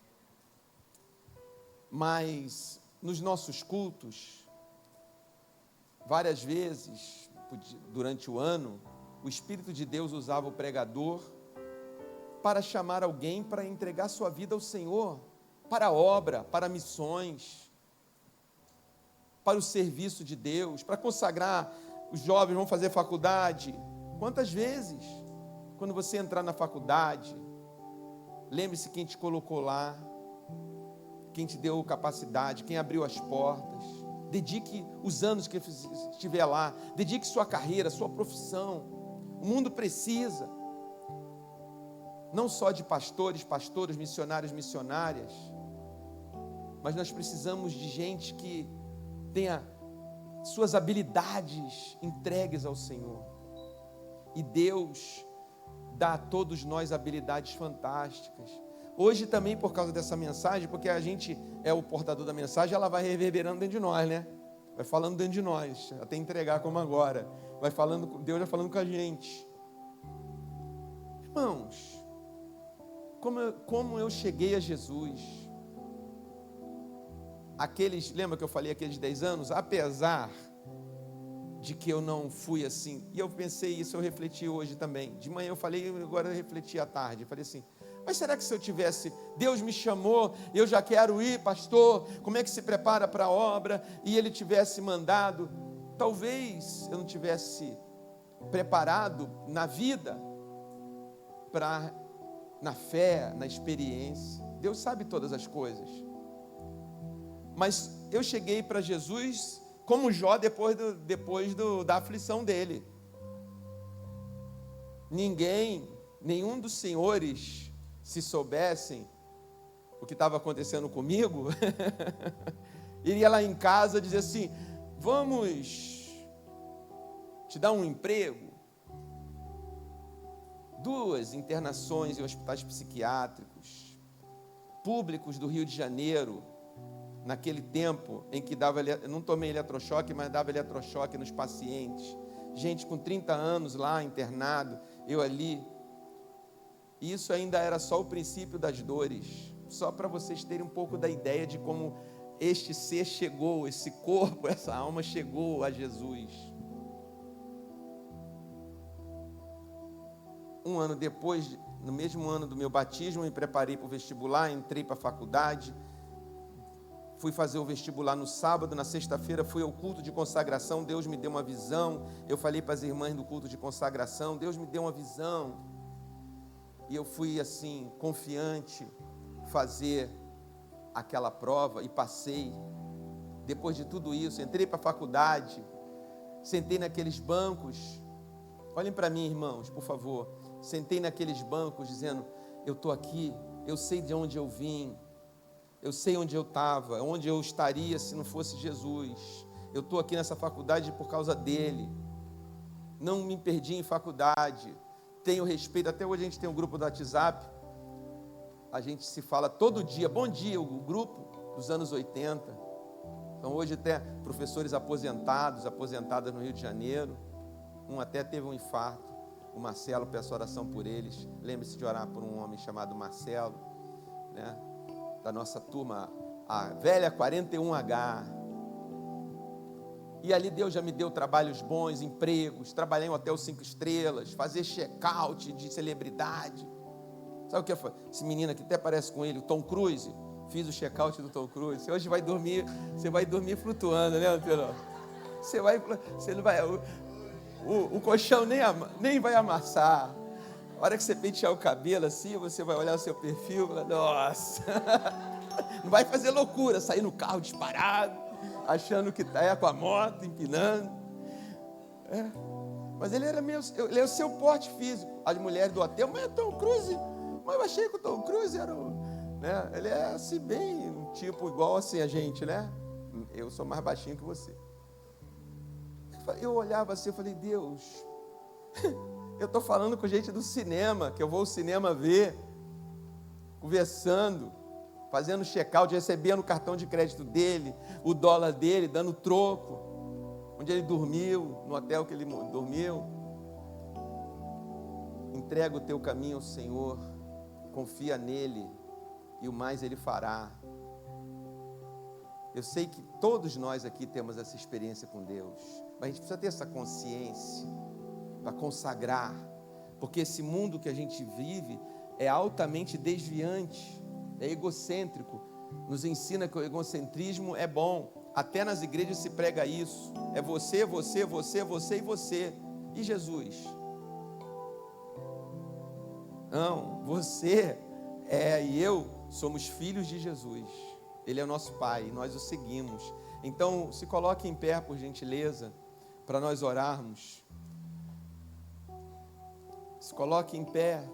Mas, nos nossos cultos, várias vezes, durante o ano, o Espírito de Deus usava o pregador para chamar alguém para entregar sua vida ao Senhor, para a obra, para missões, para o serviço de Deus, para consagrar. Os jovens vão fazer faculdade. Quantas vezes? Quando você entrar na faculdade, lembre-se quem te colocou lá, quem te deu capacidade, quem abriu as portas. Dedique os anos que estiver lá, dedique sua carreira, sua profissão. O mundo precisa, não só de pastores, pastoras, missionários, missionárias, mas nós precisamos de gente que tenha suas habilidades entregues ao Senhor. E Deus dá a todos nós habilidades fantásticas. Hoje também por causa dessa mensagem, porque a gente é o portador da mensagem, ela vai reverberando dentro de nós, né? Vai falando dentro de nós, até entregar como agora. Vai falando, Deus vai falando com a gente. Irmãos, como eu cheguei a Jesus? Lembra que eu falei aqueles 10 anos? Apesar de que eu não fui assim, e eu pensei isso, eu refleti hoje também. De manhã eu falei, agora eu refleti à tarde. Eu falei assim, mas será que se eu tivesse, Deus me chamou, eu já quero ir, pastor, como é que se prepara para a obra? E Ele tivesse mandado, talvez eu não tivesse preparado na vida, na fé, na experiência. Deus sabe todas as coisas. Mas eu cheguei para Jesus como Jó depois da aflição dele. Nenhum dos senhores, se soubessem o que estava acontecendo comigo, iria lá em casa dizer assim, vamos te dar um emprego. 2 internações em hospitais psiquiátricos, públicos do Rio de Janeiro, naquele tempo em que eu não tomei eletrochoque, mas dava eletrochoque nos pacientes, gente com 30 anos lá internado, eu ali, e isso ainda era só o princípio das dores, só para vocês terem um pouco da ideia de como este ser chegou, esse corpo, essa alma chegou a Jesus. Um ano depois, no mesmo ano do meu batismo, me preparei para o vestibular, entrei para a faculdade, fui fazer o vestibular no sábado, na sexta-feira fui ao culto de consagração, Deus me deu uma visão, eu falei para as irmãs do culto de consagração, Deus me deu uma visão, e eu fui assim, confiante, fazer aquela prova, e passei. Depois de tudo isso, entrei para a faculdade, sentei naqueles bancos, olhem para mim, irmãos, por favor, sentei naqueles bancos dizendo, eu estou aqui, eu sei de onde eu vim, eu sei onde eu estava, onde eu estaria se não fosse Jesus. Eu estou aqui nessa faculdade por causa dele. Não me perdi em faculdade. Tenho respeito, até hoje a gente tem um grupo do WhatsApp. A gente se fala todo dia, bom dia, o grupo dos anos 80. Então hoje até professores aposentadas no Rio de Janeiro. Um até teve um infarto. O Marcelo, peço oração por eles. Lembre-se de orar por um homem chamado Marcelo, né? Da nossa turma, a velha 41H. E ali Deus já me deu trabalhos bons, empregos, trabalhei em hotel 5 estrelas, fazer check-out de celebridade. Sabe o que foi? Esse menino aqui até parece com ele, o Tom Cruise. Fiz o check-out do Tom Cruise. Você hoje vai dormir flutuando, né, Antônio? Você não vai, o colchão nem vai amassar. A hora que você pentear o cabelo assim, você vai olhar o seu perfil e falar, nossa, não vai fazer loucura, sair no carro disparado, achando que está com a moto, empinando. Mas ele é o seu porte físico. As mulheres do hotel, mas é Tom Cruise, mas eu achei que o Tom Cruise era né? Ele é assim, bem, um tipo igual assim a gente, né? Eu sou mais baixinho que você. Eu olhava assim, eu falei, Deus, eu estou falando com gente do cinema, que eu vou ao cinema ver, conversando, fazendo check-out, recebendo o cartão de crédito dele, o dólar dele, dando troco, onde ele dormiu, no hotel que ele dormiu. Entrega o teu caminho ao Senhor, confia nele, e o mais ele fará. Eu sei que todos nós aqui temos essa experiência com Deus, mas a gente precisa ter essa consciência, para consagrar, porque esse mundo que a gente vive é altamente desviante, é egocêntrico, nos ensina que o egocentrismo é bom, até nas igrejas se prega isso, é você, você, você, você e você, e Jesus? Não, você e eu somos filhos de Jesus, Ele é o nosso Pai, nós o seguimos. Então se coloque em pé, por gentileza, para nós orarmos. Se coloque em pé,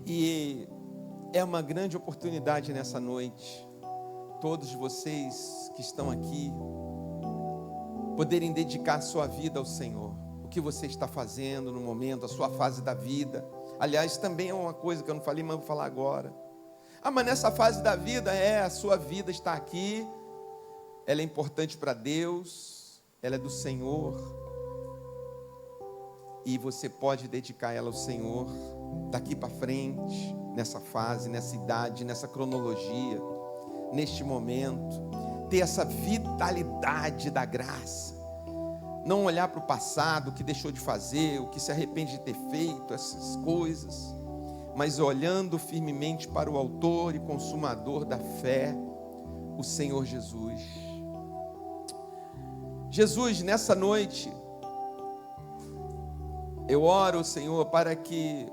e é uma grande oportunidade nessa noite, todos vocês que estão aqui, poderem dedicar sua vida ao Senhor, o que você está fazendo no momento, a sua fase da vida, Aliás, também é uma coisa que eu não falei, mas vou falar agora. Mas nessa fase da vida, a sua vida está aqui, ela é importante para Deus, ela é do Senhor, e você pode dedicar ela ao Senhor, daqui para frente, nessa fase, nessa idade, nessa cronologia, neste momento, ter essa vitalidade da graça, não olhar para o passado, o que deixou de fazer, o que se arrepende de ter feito, essas coisas, mas olhando firmemente para o autor e consumador da fé, o Senhor Jesus. Jesus, nessa noite, eu oro, Senhor, para que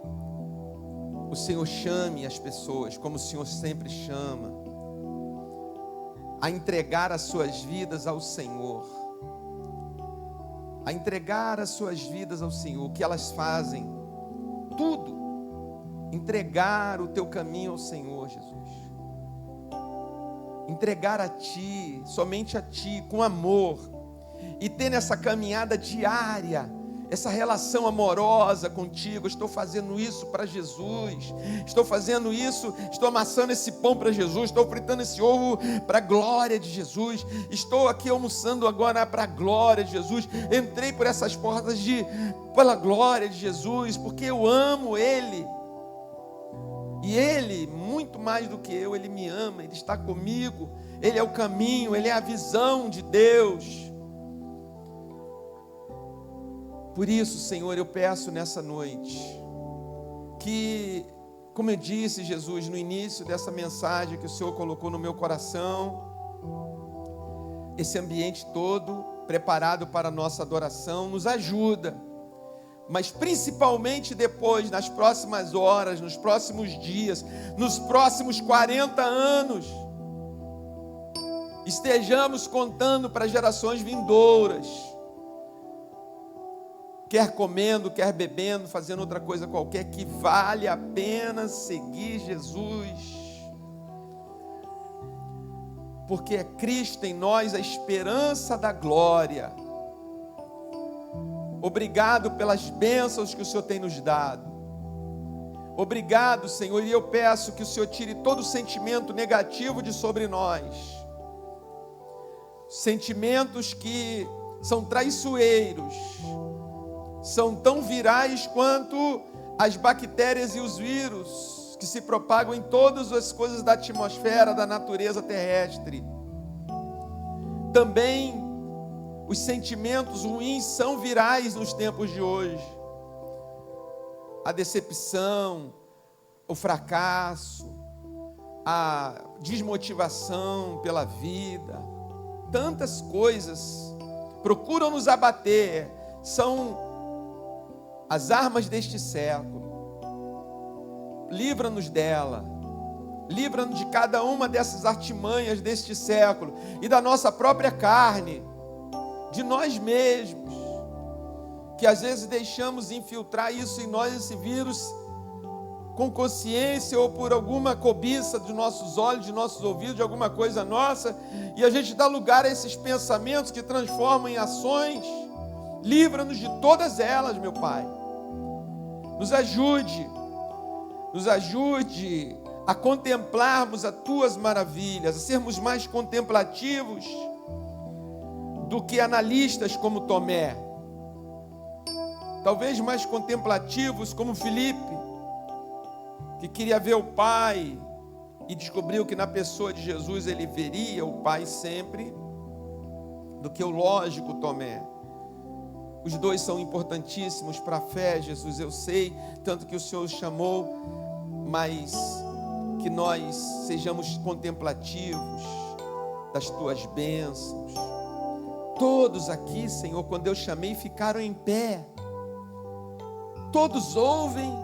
o Senhor chame as pessoas, como o Senhor sempre chama, a entregar as suas vidas ao Senhor, a entregar as suas vidas ao Senhor, o que elas fazem, tudo, entregar o teu caminho ao Senhor, Jesus, entregar a Ti, somente a Ti, com amor, e ter nessa caminhada diária, essa relação amorosa contigo. Estou fazendo isso para Jesus, estou fazendo isso, estou amassando esse pão para Jesus, estou fritando esse ovo para a glória de Jesus, estou aqui almoçando agora para a glória de Jesus, entrei por essas portas pela glória de Jesus, porque eu amo Ele, e Ele, muito mais do que eu, Ele me ama, Ele está comigo, Ele é o caminho, Ele é a visão de Deus. Por isso, Senhor, eu peço nessa noite, que, como eu disse, Jesus, no início dessa mensagem que o Senhor colocou no meu coração, esse ambiente todo preparado para a nossa adoração, nos ajuda, mas principalmente depois, nas próximas horas, nos próximos dias, nos próximos 40 anos, estejamos contando para gerações vindouras, quer comendo, quer bebendo, fazendo outra coisa qualquer, que vale a pena seguir Jesus, porque é Cristo em nós a esperança da glória. Obrigado pelas bênçãos que o Senhor tem nos dado, obrigado, Senhor, e eu peço que o Senhor tire todo sentimento negativo de sobre nós, sentimentos que são traiçoeiros, são tão virais quanto as bactérias e os vírus que se propagam em todas as coisas da atmosfera, da natureza terrestre. Também os sentimentos ruins são virais nos tempos de hoje. A decepção, o fracasso, a desmotivação pela vida, tantas coisas procuram nos abater, são as armas deste século. Livra-nos dela, livra-nos de cada uma dessas artimanhas deste século e da nossa própria carne, de nós mesmos, que às vezes deixamos infiltrar isso em nós, esse vírus, com consciência ou por alguma cobiça dos nossos olhos, de nossos ouvidos, de alguma coisa nossa, e a gente dá lugar a esses pensamentos que transformam em ações. Livra-nos de todas elas, meu Pai. Nos ajude a contemplarmos as Tuas maravilhas, a sermos mais contemplativos do que analistas como Tomé, talvez mais contemplativos como Filipe, que queria ver o Pai e descobriu que na pessoa de Jesus ele veria o Pai sempre, do que o lógico Tomé. Os dois são importantíssimos para a fé, Jesus, eu sei, tanto que o Senhor os chamou, mas que nós sejamos contemplativos das Tuas bênçãos. Todos aqui, Senhor, quando eu chamei, ficaram em pé. Todos ouvem,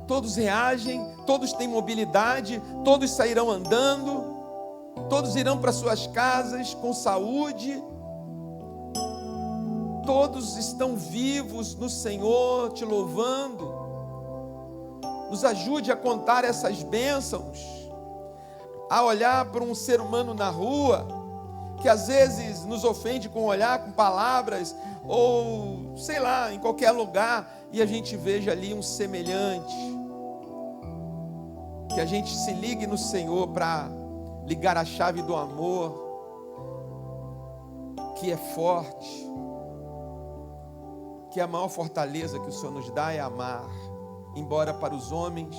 todos reagem, todos têm mobilidade, todos sairão andando, todos irão para suas casas com saúde. Todos estão vivos no Senhor, te louvando. Nos ajude a contar essas bênçãos, a olhar para um ser humano na rua, que às vezes nos ofende com o olhar, com palavras, ou sei lá, em qualquer lugar, e a gente veja ali um semelhante. Que a gente se ligue no Senhor para ligar a chave do amor, que é forte, que a maior fortaleza que o Senhor nos dá é amar, embora para os homens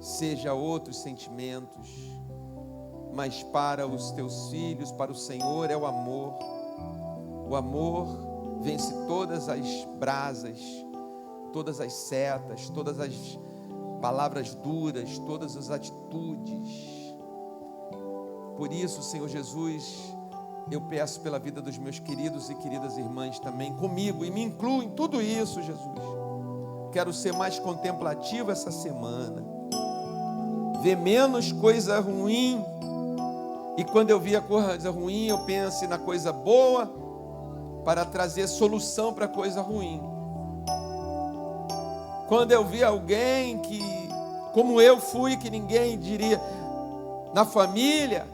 seja outros sentimentos, mas para os teus filhos, para o Senhor é o amor. O amor vence todas as brasas, todas as setas, todas as palavras duras, todas as atitudes. Por isso, Senhor Jesus, eu peço pela vida dos meus queridos e queridas irmãs também, comigo, e me incluo em tudo isso, Jesus. Quero ser mais contemplativo essa semana, ver menos coisa ruim, e quando eu vi a coisa ruim, eu penso na coisa boa, para trazer solução para a coisa ruim. Quando eu vi alguém que, como eu fui, que ninguém diria, na família,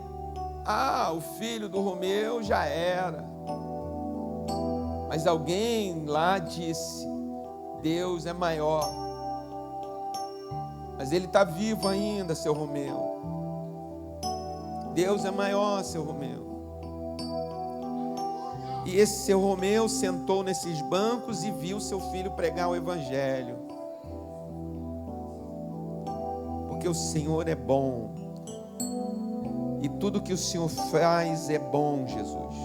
o filho do Romeu já era. Mas alguém lá disse, Deus é maior. Mas ele está vivo ainda, seu Romeu. Deus é maior, seu Romeu. E esse seu Romeu sentou nesses bancos e viu seu filho pregar o Evangelho. Porque o Senhor é bom. E tudo que o Senhor faz é bom, Jesus.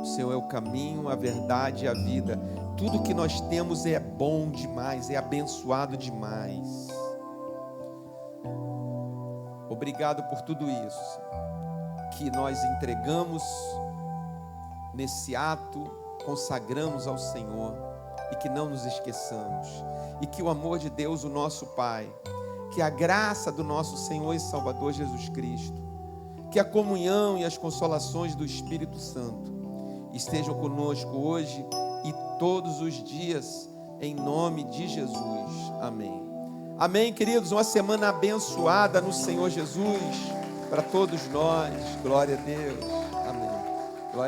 O Senhor é o caminho, a verdade e a vida. Tudo que nós temos é bom demais, é abençoado demais. Obrigado por tudo isso que nós entregamos nesse ato, consagramos ao Senhor, e que não nos esqueçamos, e que o amor de Deus, o nosso Pai, que a graça do nosso Senhor e Salvador Jesus Cristo, que a comunhão e as consolações do Espírito Santo estejam conosco hoje e todos os dias, em nome de Jesus. Amém. Amém, queridos. Uma semana abençoada no Senhor Jesus para todos nós. Glória a Deus. Amém. Glória a Deus.